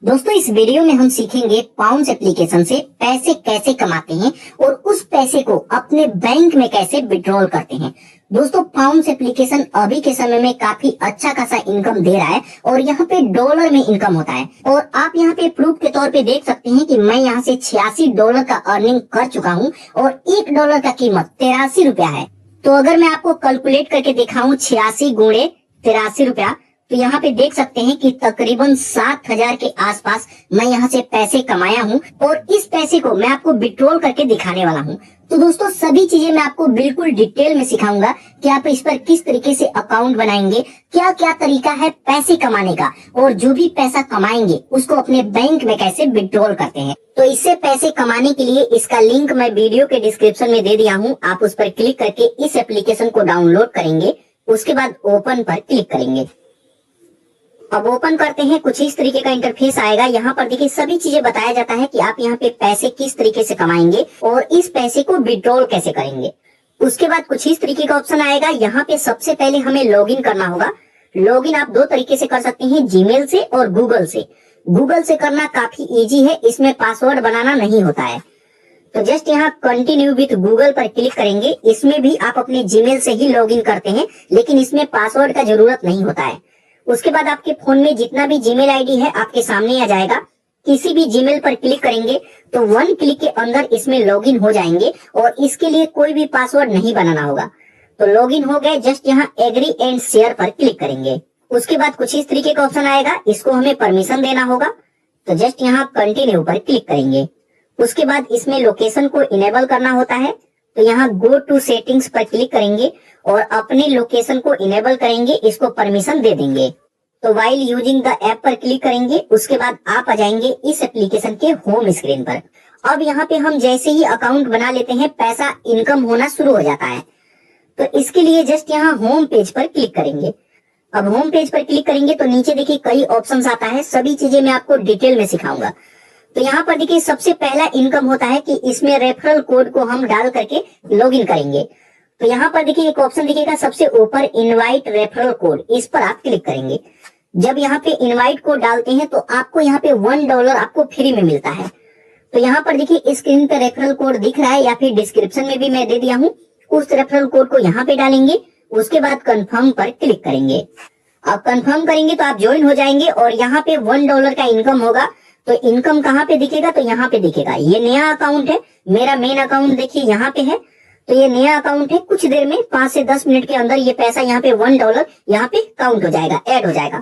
दोस्तों इस वीडियो में हम सीखेंगे पाउंड्स एप्लीकेशन से पैसे कैसे कमाते हैं और उस पैसे को अपने बैंक में कैसे विड्रॉल करते हैं। दोस्तों पाउंड्स एप्लीकेशन अभी के समय में काफी अच्छा खासा इनकम दे रहा है और यहाँ पे डॉलर में इनकम होता है। और आप यहाँ पे प्रूफ के तौर पे देख सकते हैं कि मैं यहाँ से $86 का अर्निंग कर चुका हूँ और $1 का कीमत 83 रुपया है। तो अगर मैं आपको कैलकुलेट करके दिखाऊं 86 गुणे 83 रुपया, तो यहाँ पे देख सकते हैं कि तकरीबन 7,000 के आसपास मैं यहाँ से पैसे कमाया हूँ और इस पैसे को मैं आपको विड्रॉल करके दिखाने वाला हूँ। तो दोस्तों सभी चीजें मैं आपको बिल्कुल डिटेल में सिखाऊंगा कि आप इस पर किस तरीके से अकाउंट बनाएंगे, क्या क्या तरीका है पैसे कमाने का, और जो भी पैसा कमाएंगे उसको अपने बैंक में कैसे विड्रॉल करते हैं। तो इससे पैसे कमाने के लिए इसका लिंक मैं वीडियो के डिस्क्रिप्शन में दे दिया हूँ। आप उस पर क्लिक करके इस एप्लीकेशन को डाउनलोड करेंगे, उसके बाद ओपन पर क्लिक करेंगे। अब ओपन करते हैं, कुछ इस तरीके का इंटरफेस आएगा। यहाँ पर देखिए सभी चीजें बताया जाता है कि आप यहाँ पे पैसे किस तरीके से कमाएंगे और इस पैसे को विड्रॉल कैसे करेंगे। उसके बाद कुछ इस तरीके का ऑप्शन आएगा। यहाँ पे सबसे पहले हमें लॉगिन करना होगा। लॉगिन आप दो तरीके से कर सकते हैं, जीमेल से और गूगल से। गूगल से करना काफी इजी है, इसमें पासवर्ड बनाना नहीं होता है। तो जस्ट यहाँ कंटिन्यू विथ गूगल पर क्लिक करेंगे। इसमें भी आप अपने जीमेल से ही लॉगिन करते हैं, लेकिन इसमें पासवर्ड का जरूरत नहीं होता है। उसके बाद आपके फोन में जितना भी जीमेल आईडी है आपके सामने आ जाएगा। किसी भी जीमेल पर क्लिक करेंगे तो 1 क्लिक के अंदर इसमें लॉगिन हो जाएंगे और इसके लिए कोई भी पासवर्ड नहीं बनाना होगा। तो लॉगिन हो गए, जस्ट यहाँ एग्री एंड शेयर पर क्लिक करेंगे। उसके बाद कुछ इस तरीके का ऑप्शन आएगा, इसको हमें परमिशन देना होगा। तो जस्ट यहाँ कंटिन्यू पर क्लिक करेंगे। उसके बाद इसमें लोकेशन को इनेबल करना होता है। तो यहाँ गो टू सेटिंग्स पर क्लिक करेंगे और अपने लोकेशन को इनेबल करेंगे, इसको परमिशन दे देंगे। तो वाइल यूजिंग द ऐप पर क्लिक करेंगे। उसके बाद आप आ जाएंगे इस एप्लीकेशन के होम स्क्रीन पर। अब यहाँ पे हम जैसे ही अकाउंट बना लेते हैं पैसा इनकम होना शुरू हो जाता है। तो इसके लिए जस्ट यहाँ होम पेज पर क्लिक करेंगे। अब होम पेज पर क्लिक करेंगे तो नीचे देखिए कई ऑप्शंस आता है। सभी चीजें मैं आपको डिटेल में सिखाऊंगा। तो यहाँ पर देखिए सबसे पहला इनकम होता है कि इसमें रेफरल कोड को हम डाल करके लॉगिन करेंगे। तो यहाँ पर देखिए एक ऑप्शन दिखेगा सबसे ऊपर, इनवाइट रेफरल कोड, इस पर आप क्लिक करेंगे। जब यहाँ पे इनवाइट कोड डालते हैं तो आपको यहाँ पे $1 आपको फ्री में मिलता है। तो यहाँ पर देखिए स्क्रीन पे रेफरल कोड दिख रहा है या फिर डिस्क्रिप्शन में भी मैं दे दिया हूँ। उस रेफरल कोड को यहाँ पे डालेंगे। उसके बाद कंफर्म पर क्लिक करेंगे। अब कंफर्म करेंगे तो आप ज्वाइन हो जाएंगे और यहाँ पे $1 का इनकम होगा। तो इनकम कहाँ पे दिखेगा, तो यहाँ पे दिखेगा। ये नया अकाउंट है, मेरा मेन अकाउंट देखिए यहाँ पे है। तो ये नया अकाउंट है, कुछ देर में 5 से 10 मिनट के अंदर ये पैसा यहाँ पे $1 यहाँ पे काउंट हो जाएगा, ऐड हो जाएगा।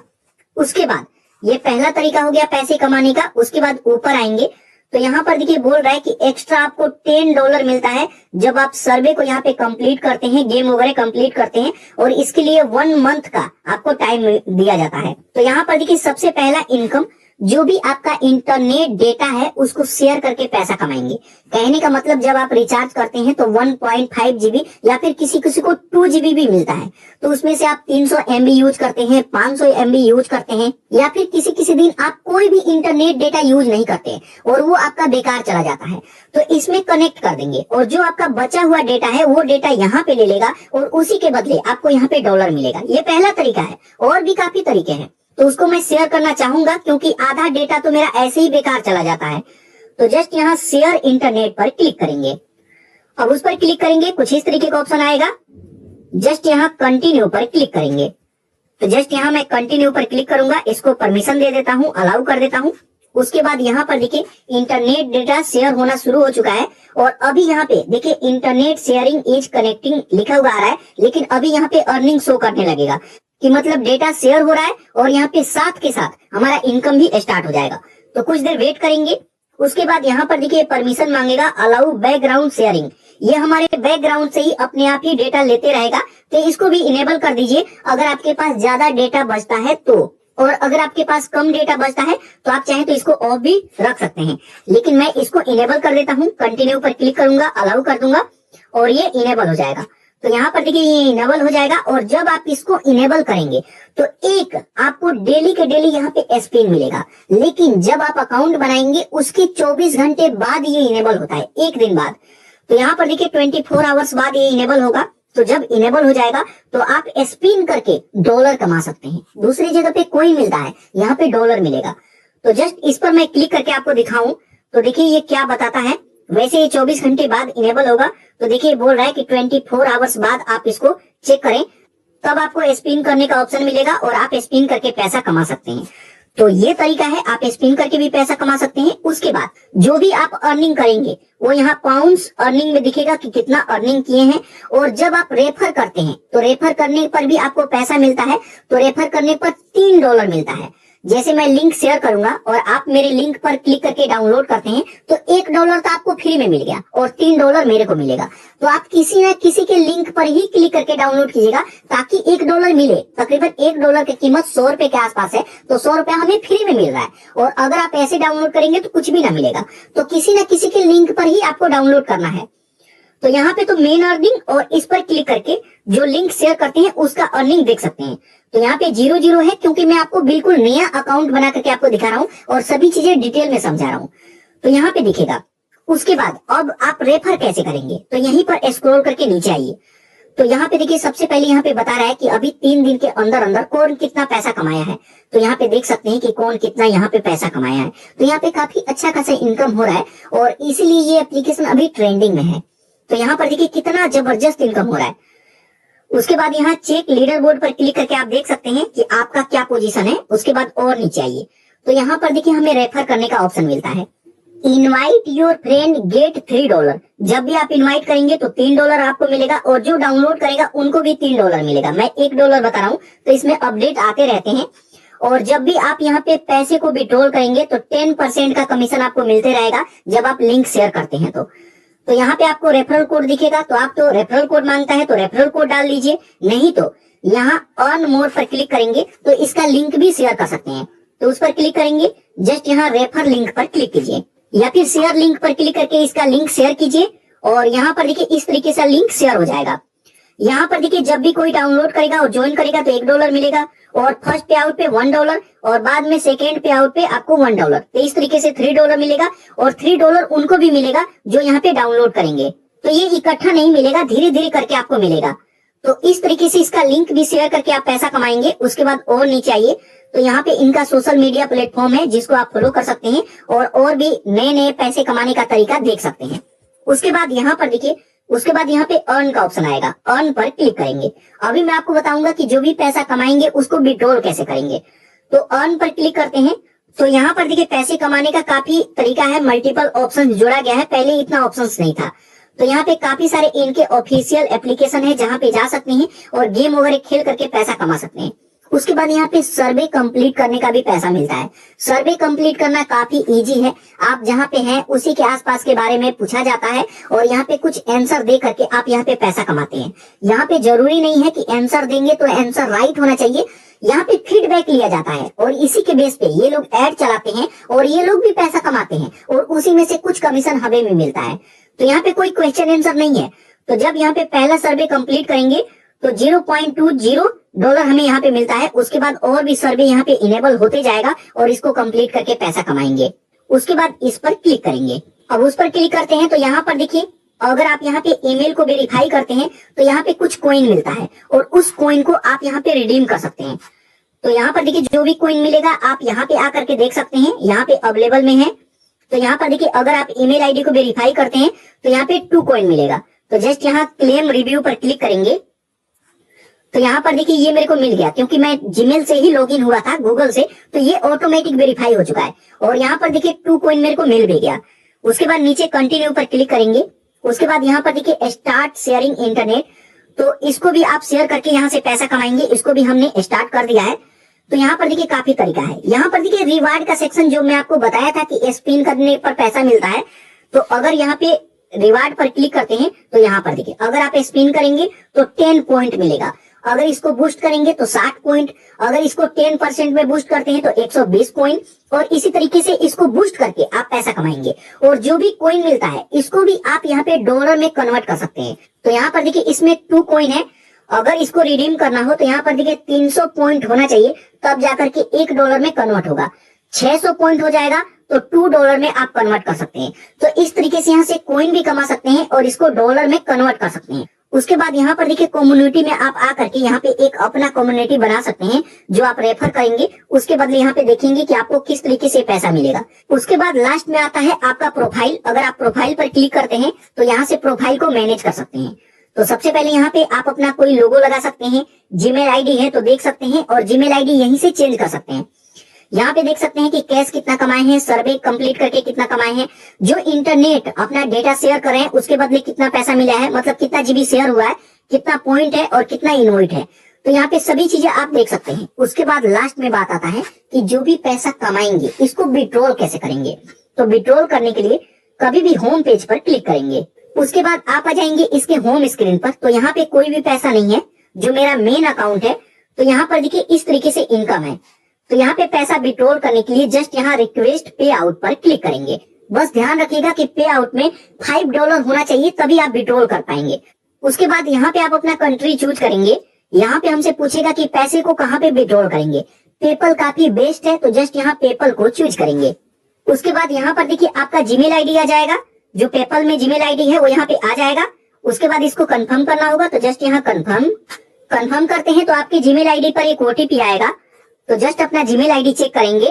उसके बाद ये पहला तरीका हो गया पैसे कमाने का। उसके बाद ऊपर आएंगे तो यहाँ पर देखिए बोल रहा है कि एक्स्ट्रा आपको $10 मिलता है जब आप सर्वे को यहाँ पे कंप्लीट करते हैं, गेम वगैरह कंप्लीट करते हैं, और इसके लिए 1 मंथ का आपको टाइम दिया जाता है। तो यहाँ पर देखिए सबसे पहला इनकम, जो भी आपका इंटरनेट डेटा है उसको शेयर करके पैसा कमाएंगे। कहने का मतलब जब आप रिचार्ज करते हैं तो 1.5 GB या फिर किसी किसी को 2 GB भी मिलता है। तो उसमें से आप 300 MB यूज करते हैं, 500 MB यूज करते हैं, या फिर किसी किसी दिन आप कोई भी इंटरनेट डेटा यूज नहीं करते हैं और वो आपका बेकार चला जाता है। तो इसमें कनेक्ट कर देंगे और जो आपका बचा हुआ डेटा है वो डेटा यहाँ पे ले लेगा और उसी के बदले आपको यहाँ पे डॉलर मिलेगा। ये पहला तरीका है, और भी काफी तरीके हैं। तो उसको मैं शेयर करना चाहूंगा क्योंकि आधा डेटा तो मेरा ऐसे ही बेकार चला जाता है। तो जस्ट यहाँ शेयर इंटरनेट पर क्लिक करेंगे। अब उस पर क्लिक करेंगे, कुछ इस तरीके का ऑप्शन आएगा। जस्ट यहाँ कंटिन्यू पर क्लिक करेंगे। तो जस्ट यहाँ मैं कंटिन्यू पर क्लिक करूंगा, इसको परमिशन दे देता हूँ, अलाउ कर देता हूँ। उसके बाद यहाँ पर देखिए इंटरनेट डेटा शेयर होना शुरू हो चुका है और अभी यहाँ पे देखिए इंटरनेट शेयरिंग इज कनेक्टिंग लिखा हुआ आ रहा है, लेकिन अभी यहाँ पे अर्निंग शो करने लगेगा कि मतलब डेटा शेयर हो रहा है और यहाँ पे साथ के साथ हमारा इनकम भी स्टार्ट हो जाएगा। तो कुछ देर वेट करेंगे। उसके बाद यहाँ पर देखिए परमिशन मांगेगा, अलाउ बैकग्राउंड शेयरिंग। ये हमारे बैकग्राउंड से ही अपने आप ही डेटा लेते रहेगा, तो इसको भी इनेबल कर दीजिए अगर आपके पास ज्यादा डेटा बचता है तो। और अगर आपके पास कम डेटा बचता है तो आप चाहें तो इसको ऑफ भी रख सकते हैं, लेकिन मैं इसको इनेबल कर देता हूँ। कंटिन्यू पर क्लिक करूंगा, अलाउ कर दूंगा और ये इनेबल हो जाएगा। तो यहाँ पर देखिए ये इनेबल हो जाएगा और जब आप इसको इनेबल करेंगे तो एक आपको डेली के डेली यहाँ पे स्पिन मिलेगा। लेकिन जब आप अकाउंट बनाएंगे उसके 24 घंटे बाद ये इनेबल होता है, एक दिन बाद। तो यहाँ पर देखिए 24 आवर्स बाद ये इनेबल होगा। तो जब इनेबल हो जाएगा तो आप स्पिन करके डॉलर कमा सकते हैं। दूसरी जगह पे कोइन मिलता है, यहाँ पे डॉलर मिलेगा। तो जस्ट इस पर मैं क्लिक करके आपको दिखाऊं तो देखिए ये क्या बताता है। वैसे ये 24 घंटे बाद इनेबल होगा। तो देखिए बोल रहा है कि 24 आवर्स बाद आप इसको चेक करें, तब आपको स्पिन करने का ऑप्शन मिलेगा और आप स्पिन करके पैसा कमा सकते हैं। तो ये तरीका है, आप स्पिन करके भी पैसा कमा सकते हैं। उसके बाद जो भी आप अर्निंग करेंगे वो यहाँ पाउंड्स अर्निंग में दिखेगा कि कितना अर्निंग किए हैं। और जब आप रेफर करते हैं तो रेफर करने पर भी आपको पैसा मिलता है। तो रेफर करने पर $3 मिलता है। जैसे मैं लिंक शेयर करूंगा और आप मेरे लिंक पर क्लिक करके डाउनलोड करते हैं तो $1 तो आपको फ्री में मिल गया और $3 मेरे को मिलेगा। तो आप किसी न किसी के लिंक पर ही क्लिक करके डाउनलोड कीजिएगा ताकि $1 मिले। तकरीबन $1 की कीमत 100 रुपए के आसपास है, तो 100 रुपया हमें फ्री में मिल रहा है। और अगर आप ऐसे डाउनलोड करेंगे तो कुछ भी ना मिलेगा। तो किसी न किसी के लिंक पर ही आपको डाउनलोड करना है। तो यहाँ पे तो मेन अर्निंग और इस पर क्लिक करके जो लिंक शेयर करते हैं उसका अर्निंग देख सकते हैं। तो यहाँ पे 0 है क्योंकि मैं आपको बिल्कुल नया अकाउंट बना करके आपको दिखा रहा हूँ और सभी चीजें डिटेल में समझा रहा हूँ। तो यहाँ पे दिखेगा। उसके बाद अब आप रेफर कैसे करेंगे, तो यहीं पर स्क्रॉल करके नीचे आइए। तो यहाँ पे देखिए सबसे पहले यहाँ पे बता रहा है कि अभी 3 दिन के अंदर अंदर कौन कितना पैसा कमाया है। तो यहाँ पे देख सकते हैं कि कौन कितना यहाँ पे पैसा कमाया है। तो यहाँ पे काफी अच्छा खासा इनकम हो रहा है और इसीलिए ये एप्लीकेशन अभी ट्रेंडिंग में है। तो यहाँ पर देखिए कितना जबरदस्त इनकम हो रहा है। उसके बाद यहाँ चेक लीडर बोर्ड पर क्लिक करके आप देख सकते हैं कि आपका क्या पोजीशन है। उसके बाद और नीचे आइए तो यहाँ पर देखिए हमें रेफर करने का ऑप्शन मिलता है। Invite your friend gate $3। जब भी आप इनवाइट करेंगे तो $3 आपको मिलेगा और जो डाउनलोड करेगा उनको भी $3 मिलेगा। मैं $1 बता रहा हूँ, तो इसमें अपडेट आते रहते हैं। और जब भी आप यहाँ पे पैसे को विड्रॉल करेंगे तो 10% का कमीशन आपको मिलते रहेगा जब आप लिंक शेयर करते हैं। तो यहाँ पे आपको रेफरल कोड दिखेगा। तो आप तो रेफरल कोड मांगता है तो रेफरल कोड डाल लीजिए, नहीं तो यहाँ अर्न मोर पर क्लिक करेंगे तो इसका लिंक भी शेयर कर सकते हैं। तो उस पर क्लिक करेंगे, जस्ट यहाँ रेफर लिंक पर क्लिक कीजिए या फिर शेयर लिंक पर क्लिक करके इसका लिंक शेयर कीजिए और यहाँ पर देखिए इस तरीके से लिंक शेयर हो जाएगा। यहाँ पर देखिए जब भी कोई डाउनलोड करेगा और ज्वाइन करेगा तो $1 मिलेगा और फर्स्ट पे आउट पे $1 और बाद में सेकेंड पे आउट पे आपको $1। तो इस तरीके से $3 मिलेगा और $3 उनको भी मिलेगा जो यहाँ पे डाउनलोड करेंगे। तो ये इकट्ठा नहीं मिलेगा, धीरे धीरे करके आपको मिलेगा। तो इस तरीके से इसका लिंक भी शेयर करके आप पैसा कमाएंगे। उसके बाद और नीचे आइए तो यहाँ पे इनका सोशल मीडिया प्लेटफॉर्म है जिसको आप फॉलो कर सकते हैं और भी नए नए पैसे कमाने का तरीका देख सकते हैं। उसके बाद यहाँ पर देखिए, उसके बाद यहाँ पे अर्न का ऑप्शन आएगा, अर्न पर क्लिक करेंगे। अभी मैं आपको बताऊंगा कि जो भी पैसा कमाएंगे उसको विड्रॉल कैसे करेंगे। तो अर्न पर क्लिक करते हैं तो यहाँ पर देखिए पैसे कमाने का काफी तरीका है, मल्टीपल ऑप्शन जोड़ा गया है, पहले इतना ऑप्शन नहीं था। तो यहाँ पे काफी सारे इनके ऑफिशियल एप्लीकेशन है जहाँ पे जा सकते हैं और गेम वगैरह खेल करके पैसा कमा सकते हैं। उसके बाद यहाँ पे सर्वे कंप्लीट करने का भी पैसा मिलता है। सर्वे कंप्लीट करना काफी इजी है। आप जहाँ पे हैं उसी के आसपास के बारे में पूछा जाता है और यहाँ पे कुछ आंसर दे करके आप यहाँ पे पैसा कमाते हैं। यहाँ पे जरूरी नहीं है कि आंसर देंगे तो आंसर राइट होना चाहिए, यहाँ पे फीडबैक लिया जाता है और इसी के बेस पे ये लोग ऐड चलाते हैं और ये लोग भी पैसा कमाते हैं और उसी में से कुछ कमीशन हमें भी मिलता है। तो यहाँ पे कोई क्वेश्चन आंसर नहीं है। तो जब यहाँ पे पहला सर्वे कंप्लीट करेंगे तो $0.20 हमें यहाँ पे मिलता है। उसके बाद और भी सर्वे यहाँ पे इनेबल होते जाएगा और इसको कंप्लीट करके पैसा कमाएंगे। उसके बाद इस पर क्लिक करेंगे। अब उस पर क्लिक करते हैं तो यहाँ पर देखिए अगर आप यहाँ पे ईमेल को वेरीफाई करते हैं तो यहाँ पे कुछ कॉइन मिलता है और उस कॉइन को आप यहाँ पे रिडीम कर सकते हैं। तो यहाँ पर देखिए जो भी कॉइन मिलेगा आप यहाँ पे आकर के देख सकते हैं, यहाँ पे अवेलेबल में है। तो यहाँ पर देखिए अगर आप ईमेल आईडी को वेरीफाई करते हैं तो यहाँ पे 2 कॉइन मिलेगा। तो जस्ट यहाँ क्लेम रिव्यू पर क्लिक करेंगे तो यहाँ पर देखिए ये मेरे को मिल गया क्योंकि मैं जीमेल से ही लॉगिन हुआ था गूगल से, तो ये ऑटोमेटिक वेरीफाई हो चुका है और यहाँ पर देखिए 2 कॉइन मेरे को मिल भी गया। उसके बाद नीचे कंटिन्यू पर क्लिक करेंगे। उसके बाद यहाँ पर देखिए स्टार्ट शेयरिंग इंटरनेट, तो इसको भी आप शेयर करके यहाँ से पैसा कमाएंगे। इसको भी हमने स्टार्ट कर दिया है। तो यहाँ पर देखिए काफी तरीका है। यहाँ पर देखिए रिवार्ड का सेक्शन जो मैं आपको बताया था कि स्पिन करने पर पैसा मिलता है, तो अगर यहाँ पे रिवार्ड पर क्लिक करते हैं तो यहाँ पर देखिए अगर आप स्पिन करेंगे तो 10 पॉइंट मिलेगा, अगर इसको बूस्ट करेंगे तो 60 पॉइंट, अगर इसको 10% में बूस्ट करते हैं तो 120 पॉइंट और इसी तरीके से इसको बूस्ट करके आप पैसा कमाएंगे। और जो भी कॉइन मिलता है इसको भी आप यहाँ पे डॉलर में कन्वर्ट कर सकते हैं। तो यहाँ पर देखिए इसमें 2 कॉइन है, अगर इसको रिडीम करना हो तो यहाँ पर देखिए 300 पॉइंट होना चाहिए, तब जाकर के $1 में कन्वर्ट होगा। 600 पॉइंट हो जाएगा तो $2 में आप कन्वर्ट कर सकते हैं। तो इस तरीके से यहाँ से कॉइन भी कमा सकते हैं और इसको डॉलर में कन्वर्ट कर सकते हैं। उसके बाद यहाँ पर देखिए कम्युनिटी में आप आकर के यहाँ पे एक अपना कम्युनिटी बना सकते हैं जो आप रेफर करेंगे, उसके बदले यहाँ पे देखेंगे कि आपको किस तरीके से पैसा मिलेगा। उसके बाद लास्ट में आता है आपका प्रोफाइल। अगर आप प्रोफाइल पर क्लिक करते हैं तो यहाँ से प्रोफाइल को मैनेज कर सकते हैं। तो सबसे पहले यहाँ पे आप अपना कोई लोगो लगा सकते हैं, जीमेल आईडी है तो देख सकते हैं, और जीमेल आईडी यहीं से चेंज कर सकते हैं। यहाँ पे देख सकते हैं कि कैश कितना कमाए हैं, सर्वे कंप्लीट करके कितना कमाए हैं, जो इंटरनेट अपना डेटा शेयर कर रहे हैं उसके बदले कितना पैसा मिला है, मतलब कितना जीबी शेयर हुआ है, कितना पॉइंट है और कितना इनवॉइट है। तो यहाँ पे सभी चीजें आप देख सकते हैं। उसके बाद लास्ट में बात आता है कि जो भी पैसा कमाएंगे इसको विड्रॉल कैसे करेंगे। तो विड्रॉल करने के लिए कभी भी होम पेज पर क्लिक करेंगे, उसके बाद आप आ जाएंगे इसके होम स्क्रीन पर। तो यहाँ पे कोई भी पैसा नहीं है, जो मेरा मेन अकाउंट है। तो यहाँ पर देखिए इस तरीके से इनकम है। तो यहाँ पे पैसा विड्रॉल करने के लिए जस्ट यहाँ रिक्वेस्ट पे आउट पर क्लिक करेंगे। बस ध्यान रखिएगा कि पे आउट में $5 होना चाहिए, तभी आप विड्रॉल कर पाएंगे। उसके बाद यहाँ पे आप अपना कंट्री चूज करेंगे। यहाँ पे हमसे पूछेगा कि पैसे को कहाँ पे विड्रॉल करेंगे। पेपल काफी बेस्ट है, तो जस्ट यहाँ पेपल को चूज करेंगे। उसके बाद यहाँ पर देखिए आपका जीमेल आईडी आ जाएगा, जो पेपल में जीमेल आईडी है वो यहाँ पे आ जाएगा। उसके बाद इसको कंफर्म करना होगा, तो जस्ट यहाँ कंफर्म करते हैं तो आपके जीमेल आईडी पर एक ओटीपी आएगा। तो जस्ट अपना जीमेल आईडी चेक करेंगे।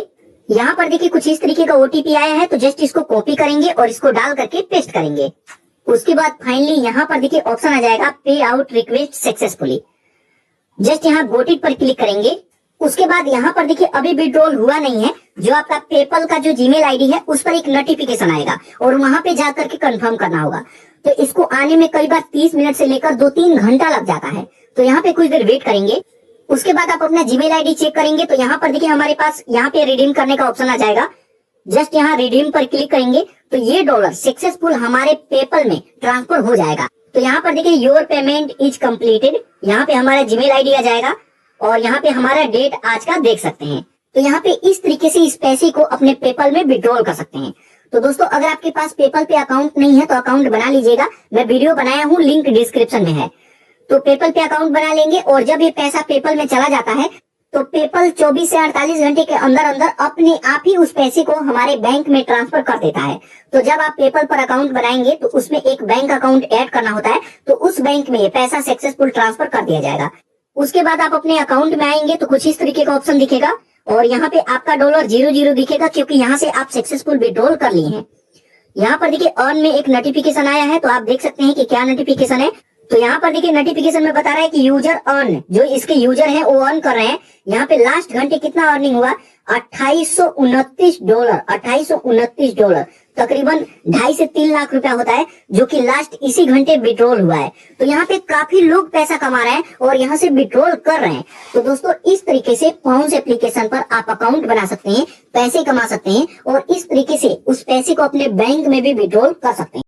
यहाँ पर देखिए कुछ इस तरीके का ओटीपी आया है, तो जस्ट इसको कॉपी करेंगे और इसको डाल करके पेस्ट करेंगे। उसके बाद फाइनली यहाँ पर देखिए ऑप्शन आ जाएगा पे आउट रिक्वेस्ट सक्सेसफुली। जस्ट यहाँ गोट इट पर क्लिक करेंगे। उसके बाद यहाँ पर देखिए अभी विड्रॉल हुआ नहीं है, जो आपका पेपल का जो जीमेल आईडी है उस पर एक नोटिफिकेशन आएगा और वहां पे जाकर के कंफर्म करना होगा। तो इसको आने में कई बार 30 मिनट से लेकर 2-3 घंटा लग जाता है। तो यहाँ पे कुछ देर वेट करेंगे। उसके बाद आप अपना जीमेल आईडी चेक करेंगे। तो यहाँ पर देखिए हमारे पास यहाँ पे रिडीम करने का ऑप्शन आ जाएगा। जस्ट यहाँ रिडीम पर क्लिक करेंगे तो ये डॉलर सक्सेसफुल हमारे पेपल में ट्रांसफर हो जाएगा। तो यहाँ पर देखिए योर पेमेंट इज कम्प्लीटेड, यहाँ पे हमारा जीमेल आईडी आ जाएगा और यहाँ पे हमारा डेट आज का देख सकते हैं। तो यहाँ पे इस तरीके से इस पैसे को अपने पेपल में विड्रॉल कर सकते हैं। तो दोस्तों अगर आपके पास पेपल पे अकाउंट नहीं है तो अकाउंट बना लीजिएगा। मैं वीडियो बनाया हूँ, लिंक डिस्क्रिप्शन में है। तो पेपल पे अकाउंट बना लेंगे और जब ये पैसा पेपल में चला जाता है तो पेपल 24 से 48 घंटे के अंदर अंदर अपने आप ही उस पैसे को हमारे बैंक में ट्रांसफर कर देता है। तो जब आप पेपल पर अकाउंट बनाएंगे तो उसमें एक बैंक अकाउंट ऐड करना होता है, तो उस बैंक में ये पैसा सक्सेसफुल ट्रांसफर कर दिया जाएगा। उसके बाद आप अपने अकाउंट में आएंगे तो कुछ इस तरीके का ऑप्शन दिखेगा और यहाँ पे आपका डॉलर 00 दिखेगा, क्योंकि यहाँ से आप सक्सेसफुल विड्रॉल कर लिए हैं। यहाँ पर देखिए अर्न में एक नोटिफिकेशन आया है, तो आप देख सकते हैं कि क्या नोटिफिकेशन है। तो यहाँ पर देखिए नोटिफिकेशन में बता रहा है कि यूजर अर्न, जो इसके यूजर हैं वो अर्न कर रहे हैं। यहाँ पे लास्ट घंटे कितना अर्निंग हुआ, $2829। $2829 तकरीबन 2.5 से 3 लाख रुपया होता है, जो कि लास्ट इसी घंटे विड्रॉल हुआ है। तो यहाँ पे काफी लोग पैसा कमा रहे हैं और यहाँ से विड्रॉल कर रहे हैं। तो दोस्तों इस तरीके से पाउंड्स एप्लीकेशन पर आप अकाउंट बना सकते हैं, पैसे कमा सकते हैं और इस तरीके से उस पैसे को अपने बैंक में भी विड्रॉल कर सकते हैं।